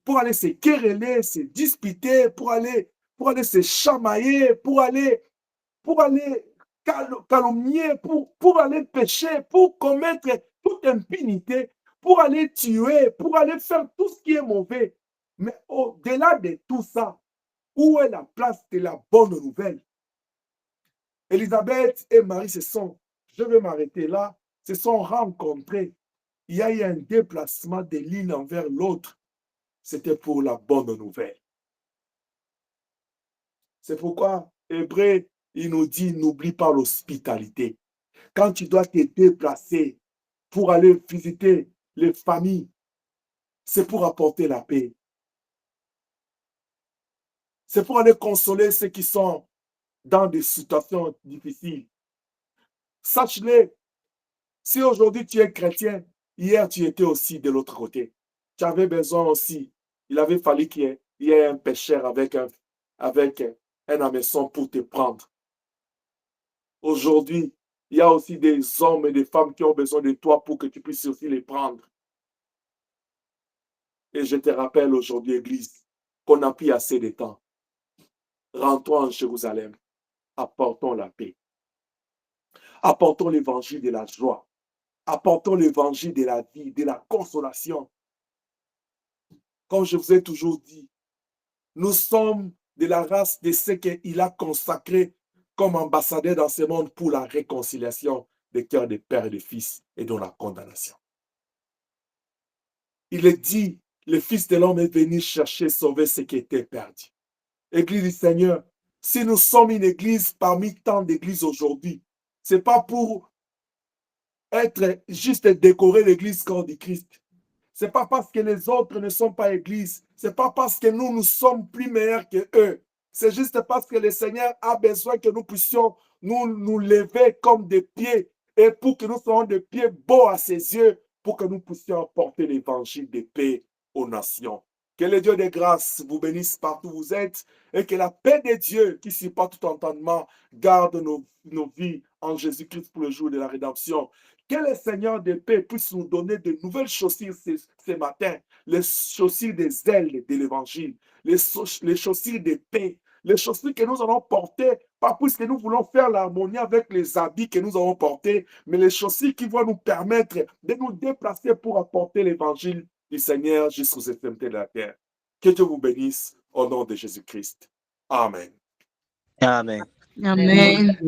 S1: pour aller se quereller, se disputer, pour aller se chamailler, pour aller calomnier, pour aller pécher, pour commettre toute impunité, pour aller tuer, pour aller faire tout ce qui est mauvais. Mais au-delà de tout ça, où est la place de la bonne nouvelle? Élisabeth et Marie je vais m'arrêter là, se sont rencontrés. Il y a eu un déplacement de l'une envers l'autre. C'était pour la bonne nouvelle. C'est pourquoi Hébreu, il nous dit, n'oublie pas l'hospitalité. Quand tu dois te déplacer pour aller visiter les familles, c'est pour apporter la paix. C'est pour aller consoler ceux qui sont dans des situations difficiles. Sache-le, si aujourd'hui tu es chrétien, hier tu étais aussi de l'autre côté. Tu avais besoin aussi. Il avait fallu qu'il y ait un pécheur avec un hameçon pour te prendre. Aujourd'hui, il y a aussi des hommes et des femmes qui ont besoin de toi pour que tu puisses aussi les prendre. Et je te rappelle aujourd'hui, Église, qu'on n'a plus assez de temps. Rentrons en Jérusalem. Apportons la paix. Apportons l'évangile de la joie. Apportons l'évangile de la vie, de la consolation. Comme je vous ai toujours dit, nous sommes de la race de ceux qu'il a consacrés comme ambassadeurs dans ce monde pour la réconciliation des cœurs des pères et des fils et de la condamnation. Il est dit, le Fils de l'homme est venu chercher, sauver ce qui était perdu. Église du Seigneur, si nous sommes une église parmi tant d'églises aujourd'hui, ce n'est pas pour être juste décorer l'église corps du Christ. Ce n'est pas parce que les autres ne sont pas églises. Ce n'est pas parce que nous sommes plus meilleurs que eux. C'est juste parce que le Seigneur a besoin que nous puissions nous lever comme des pieds et pour que nous soyons des pieds beaux à ses yeux, pour que nous puissions apporter l'évangile de paix aux nations. Que le Dieu de grâce vous bénisse partout où vous êtes et que la paix de Dieu qui surpasse tout entendement garde nos vies en Jésus-Christ pour le jour de la rédemption. Que le Seigneur de paix puisse nous donner de nouvelles chaussures ce matin, les chaussures des ailes de l'évangile, les chaussures de paix, les chaussures que nous allons porter, pas puisque nous voulons faire l'harmonie avec les habits que nous avons portés, mais les chaussures qui vont nous permettre de nous déplacer pour apporter l'évangile du Seigneur jusqu'aux extrémités de la terre. Que Dieu vous bénisse au nom de Jésus-Christ. Amen.
S3: Amen.
S4: Amen.